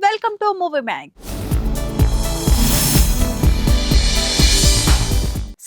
welcome to Movie Mag.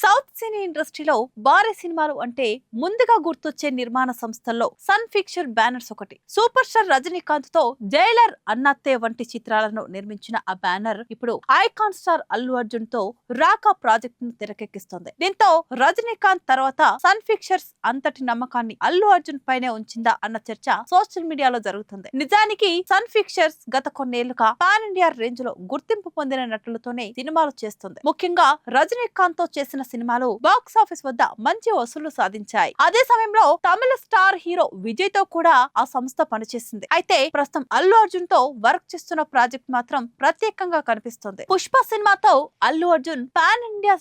South cine ఇండస్ట్రీలో భారీ సినిమాలు అంటే ముందుగా గుర్తొచ్చే నిర్మాణ సంస్థల్లో సన్ పిక్చర్ బ్యానర్స్ ఒకటి. సూపర్ స్టార్ రజనీకాంత్ తో జైలర్, అన్నత్తే వంటి చిత్రాలను నిర్మించిన ఆ బ్యానర్ ఇప్పుడు ఐకాన్ స్టార్ అల్లు అర్జున్ తో రాకా ప్రాజెక్ట్ ను తెరకెక్కిస్తోంది. దీంతో రజనీకాంత్ తర్వాత సన్ పిక్చర్స్ అంతటి నమ్మకాన్ని అల్లు అర్జున్ పైనే ఉంచిందా అన్న చర్చ సోషల్ మీడియాలో జరుగుతుంది. నిజానికి సన్ పిక్చర్స్ గత కొన్నేళ్లుగా పాన్ ఇండియా రేంజ్ లో గుర్తింపు పొందిన నటులతోనే సినిమాలు చేస్తుంది. ముఖ్యంగా రజనీకాంత్ తో చేసిన సినిమాలు బాక్స్ ఆఫీస్ వద్ద మంచి వసూళ్లు సాధించాయి. అదే సమయంలో తమిళ స్టార్ హీరో విజయ్ తో కూడా ఆ సంస్థ పనిచేసింది. అయితే ప్రస్తుతం అల్లు అర్జున్ తో వర్క్ చేస్తున్న ప్రాజెక్ట్ మాత్రం ప్రత్యేకంగా కనిపిస్తుంది. పుష్ప సినిమాతో Allu Arjun pan India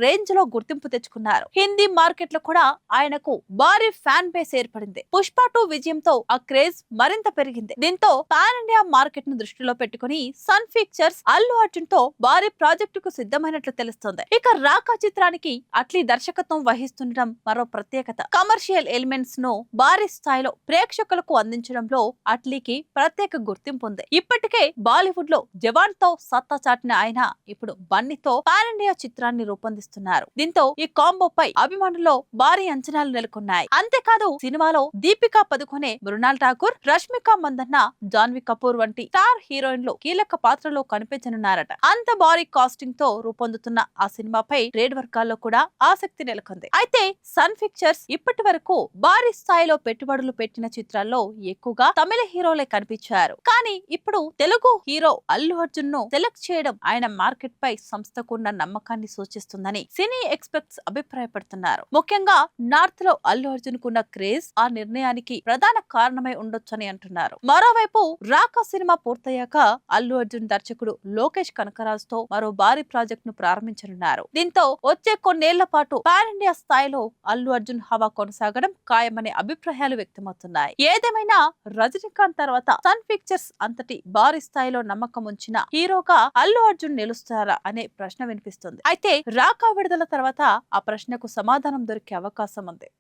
range లో గుర్తింపు తెచ్చుకున్నారు. హిందీ మార్కెట్ లో కూడా ఆయనకు భారీ ఫ్యాన్ బేస్ ఏర్పడింది. పుష్ప 2 విజయంతో ఆ క్రేజ్ మరింత పెరిగింది. దీంతో పాన్ ఇండియా మార్కెట్ ను దృష్టిలో పెట్టుకుని సన్ పిక్చర్స్ అల్లు అర్జున్ తో భారీ ప్రాజెక్టుకు సిద్ధమైనట్లు తెలుస్తోంది. ఇక రాకా చిత్రానికి అట్లీ దర్శకత్వం వహిస్తుండటం మరో ప్రత్యేకత. కమర్షియల్ ఎలిమెంట్స్ ను భారీ స్థాయిలో ప్రేక్షకులకు అందించడంలో అట్లీకి ప్రత్యేక గుర్తింపు ఉంది. ఇప్పటికే బాలీవుడ్ లో జవాన్ తో సత్తా చాటిన ఆయన ఇప్పుడు బన్నీతో పాన్ ఇండియా చిత్రాన్ని రూపొందిస్తున్నారు. దీంతో ఈ కాంబోపై అభిమానుల్లో భారీ అంచనాలు నెలకొన్నాయి. అంతేకాదు సినిమాలో దీపికా పదుకొనే, మృణాల్ ఠాకూర్, రష్మిక మందన్న, జాన్వీ కపూర్ వంటి స్టార్ హీరోయిన్లు కీలక పాత్రలో కనిపించనున్నారట. అంత భారీ కాస్టింగ్ తో రూపొందుతున్న ఆ సినిమాపై ట్రేడ్ వర్గాల్లో కూడా ఆసక్తి నెలకొంది. అయితే సన్ పిక్చర్స్ ఇప్పటి వరకు భారీ స్థాయిలో పెట్టుబడులు పెట్టిన చిత్రాల్లో ఎక్కువగా తమిళ హీరోలే కనిపించారు. కానీ ఇప్పుడు తెలుగు హీరో అల్లు అర్జున్ ను సెలెక్ట్ చేయడం ఆయన మార్కెట్ పై సంస్థకున్న నమ్మకాన్ని సూచిస్తుందని సినీ ఎక్స్పర్ట్స్ అభిప్రాయపడుతున్నారు. ముఖ్యంగా నార్త్ లో అల్లు అర్జున్ కున్న క్రేజ్ ఆ నిర్ణయానికి ప్రధాన కారణమై ఉండొచ్చని అంటున్నారు. మరోవైపు రాకా సినిమా పూర్తయ్యాక అల్లు అర్జున్ దర్శకుడు లోకేష్ కనకరాజ్ తో మరో భారీ ప్రాజెక్ట్ ను ప్రారంభించనున్నారు. దీంతో వచ్చే కొన్నేళ్ల పాటు పాన్ ఇండియా స్థాయిలో అల్లు అర్జున్ హవా కొనసాగడం ఖాయమనే అభిప్రాయాలు వ్యక్తమవుతున్నాయి. ఏదేమైనా రజనీకాంత్ తర్వాత సన్ పిక్చర్స్ అంతటి భారీ స్థాయిలో నమ్మకం ఉంచిన హీరోగా అల్లు అర్జున్ నిలుస్తారా అనే ప్రశ్న వినిపిస్తుంది. అయితే రాకా విడుదల తర్వాత ఆ ప్రశ్నకు సమాధానం దొరికే అవకాశం ఉంది.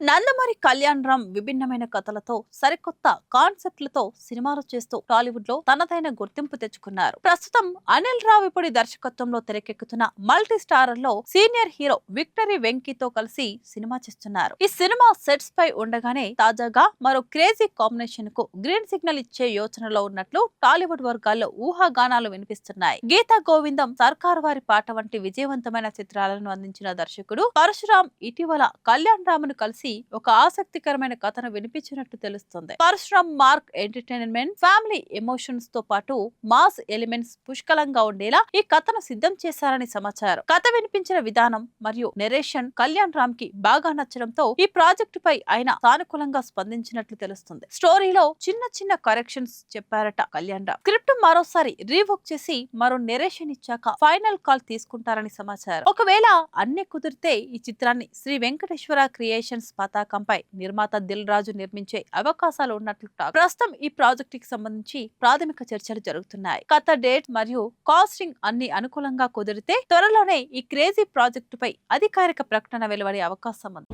నందమూరి కళ్యాణ్ రామ్ విభిన్నమైన కథలతో సరికొత్త కాన్సెప్ట్లతో సినిమాలు చేస్తూ టాలీవుడ్ లో తనదైన గుర్తింపు తెచ్చుకున్నారు. ప్రస్తుతం అనిల్ రావిపూడి దర్శకత్వంలో తెరకెక్కుతున్న మల్టీ స్టారర్ లో సీనియర్ హీరో విక్టరీ వెంకీతో కలిసి సినిమా చేస్తున్నారు. ఈ సినిమా సెట్స్ పై ఉండగానే తాజాగా మరో క్రేజీ కాంబినేషన్ కు గ్రీన్ సిగ్నల్ ఇచ్చే యోచనలో ఉన్నట్లు టాలీవుడ్ వర్గాల్లో ఊహాగానాలు వినిపిస్తున్నాయి. గీతా గోవిందం, సర్కార్ వారి పాట వంటి విజయవంతమైన చిత్రాలను అందించిన దర్శకుడు పరశురామ్ ఇటీవల కళ్యాణ్ రామ్ను కలిసి ఒక ఆసక్తికరమైన కథను వినిపించినట్టు తెలుస్తుంది. Parasuram mark entertainment family emotions తో పాటు మాస్ ఎలిమెంట్స్ పుష్కలంగా ఉండేలా ఈ కథను సిద్ధం చేశారని సమాచారం. కథ వినిపించిన విధానం మరియు నెరేషన్ కళ్యాణ్ రామ్ కి బాగా నచ్చడంతో ఈ ప్రాజెక్టు పై ఆయన సానుకూలంగా స్పందించినట్లు తెలుస్తుంది. స్టోరీలో చిన్న చిన్న కరెక్షన్స్ చెప్పారట కళ్యాణ్ రామ్. స్క్రిప్ట్ మరోసారి రీవర్క్ చేసి మరో నెరేషన్ ఇచ్చాక ఫైనల్ కాల్ తీసుకుంటారని సమాచారం. ఒకవేళ అన్ని కుదిరితే ఈ చిత్రాన్ని శ్రీ వెంకటేశ్వర క్రియేషన్స్ పతాకంపై నిర్మాత దిల్ రాజు నిర్మించే అవకాశాలు ఉన్నట్లు టాక్. ప్రస్తుతం ఈ ప్రాజెక్ట్ కి సంబంధించి ప్రాథమిక చర్చలు జరుగుతున్నాయి. కథ, డేట్ మరియు కాస్టింగ్ అన్ని అనుకూలంగా కుదిరితే త్వరలోనే ఈ క్రేజీ ప్రాజెక్టు పై అధికారిక ప్రకటన వెలువడే అవకాశం ఉంది.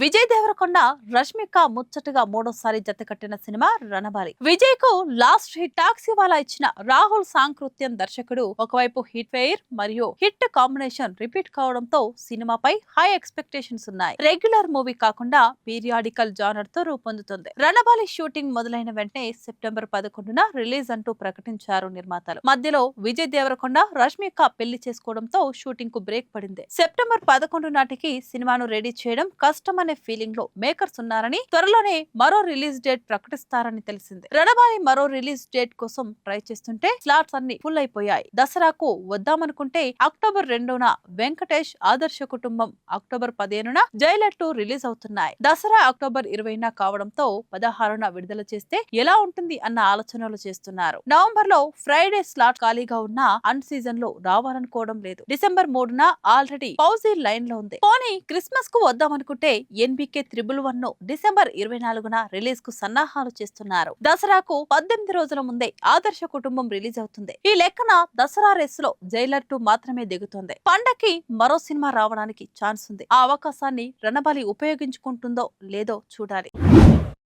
విజయ్ దేవరకొండ, రష్మిక ముచ్చటగా మూడోసారి జత కట్టిన సినిమా రణబాలి. విజయ్ కు లాస్ట్ హిట్ టాక్సీవాలా ఇచ్చిన రాహుల్ సాంకృత్యం దర్శకుడు. ఒకవైపు హిట్ ఫెయిర్ మరియు హిట్ కాంబినేషన్ రిపీట్ కావడంతో సినిమాపై హై ఎక్స్పెక్టేషన్స్ ఉన్నాయి. రెగ్యులర్ మూవీ కాకుండా పీరియాడికల్ జానర్ తో రూపొందుతుంది. రణబాలి షూటింగ్ మొదలైన వెంటనే సెప్టెంబర్ 11న రిలీజ్ అంటూ ప్రకటించారు నిర్మాతలు. మధ్యలో విజయ్ దేవరకొండ, రష్మిక పెళ్లి చేసుకోవడంతో షూటింగ్ కు బ్రేక్ పడింది. సెప్టెంబర్ 11 నాటికి సినిమాను రెడీ చేయడం కష్టం అనే ఫీలింగ్ లో మేకర్స్ ఉన్నారని, త్వరలోనే మరో రిలీజ్ డేట్ ప్రకటిస్తారని తెలిసింది. రణబాలి మరో రిలీజ్ డేట్ కోసం ట్రై చేస్తుంటే స్లాట్స్ అన్ని ఫుల్ అయిపోయాయి. దసరాకు వద్దామనుకుంటే అక్టోబర్ 2న వెంకటేష్, ఆదర్శ కుటుంబం, అక్టోబర్ 15న జైలర్ 2 రిలీజ్ అవుతున్నాయి. దసరా అక్టోబర్ 20న కావడంతో 16న విడుదల చేస్తే ఎలా ఉంటుంది అన్న ఆలోచనలు చేస్తున్నారు. నవంబర్ లో ఫ్రైడే స్లాట్ ఖాళీగా ఉన్న అన్ సీజన్ లో రావాలనుకోవడం లేదు. డిసెంబర్ 3న ఆల్రెడీ పౌజీ లైన్ లో ఉంది. పోనీ క్రిస్మస్ కు వద్దామనుకుంటే ఎన్బికే 111 డిసెంబర్ 24న రిలీజ్ కు సన్నాహాలు చేస్తున్నారు. దసరాకు 18 రోజుల ముందే ఆదర్శ కుటుంబం రిలీజ్ అవుతుంది. ఈ లెక్కన దసరా రేస్ లో జైలర్ 2 మాత్రమే దిగుతుంది. పండక్కి మరో సినిమా రావడానికి ఛాన్స్ ఉంది. ఆ అవకాశాన్ని రణబాలి ఉపయోగించుకుంటుందో లేదో చూడాలి.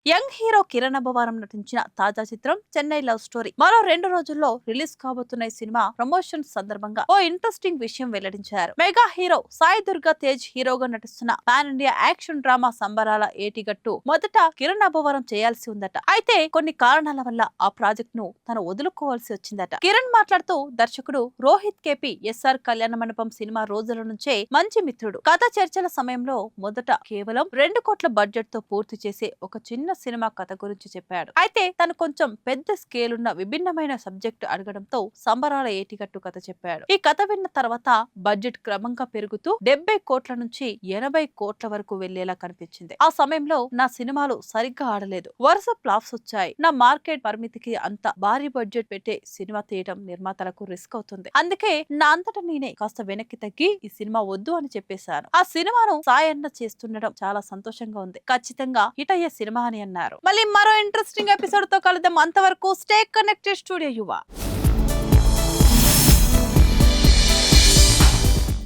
యంగ్ హీరో కిరణ్ అబ్బవరం నటించిన తాజా చిత్రం చెన్నై లవ్ స్టోరీ. మరో 2 రోజుల్లో రిలీజ్ కాబోతున్న ఈ సినిమా ప్రమోషన్స్ సందర్భంగా ఓ ఇంట్రెస్టింగ్ విషయం వెల్లడించారు. మెగా హీరో సాయి దుర్గా తేజ్ హీరోగా నటిస్తున్న పాన్ ఇండియా యాక్షన్ డ్రామా సంబరాల ఏటిగట్టు మొదట కిరణ్ అబ్బవరం చేయాల్సి ఉందట. అయితే కొన్ని కారణాల వల్ల ఆ ప్రాజెక్ట్ ను తను వదులుకోవాల్సి వచ్చిందట. కిరణ్ మాట్లాడుతూ దర్శకుడు రోహిత్ కేపీ ఎస్ఆర్ కళ్యాణ మండపం సినిమా రోజుల నుంచే మంచి మిత్రుడు. కథ చర్చల సమయంలో మొదట కేవలం 2 కోట్ల బడ్జెట్ తో పూర్తి చేసే ఒక చిన్న సినిమా కథ గురించి చెప్పాడు. అయితే తను కొంచెం పెద్ద స్కేల్ ఉన్న విభిన్నమైన సబ్జెక్టు అడగడంతో సంబరాల ఏటిగట్టు కథ చెప్పాడు. ఈ కథ విన్న తర్వాత బడ్జెట్ క్రమంగా పెరుగుతూ 70 కోట్ల నుంచి 80 కోట్ల వరకు వెళ్లేలా కనిపించింది. ఆ సమయంలో నా సినిమాలు సరిగ్గా ఆడలేదు, వరుస ఫ్లాప్స్ వచ్చాయి. నా మార్కెట్ పరిమితికి అంత భారీ బడ్జెట్ పెట్టే సినిమా తీయడం నిర్మాతలకు రిస్క్ అవుతుంది. అందుకే నా అంతటా నేనే కాస్త వెనక్కి తగ్గి ఈ సినిమా వద్దు అని చెప్పేశాను. ఆ సినిమాను సాయి అన్న చేస్తుండడం చాలా సంతోషంగా ఉంది. ఖచ్చితంగా హిట్ అయ్యే సినిమా అని అన్నారు. మళ్ళీ మరో ఇంట్రెస్టింగ్ ఎపిసోడ్ తో కలుద్దాం. అంతవరకు స్టే కనెక్టెడ్ స్టూడియో యువ.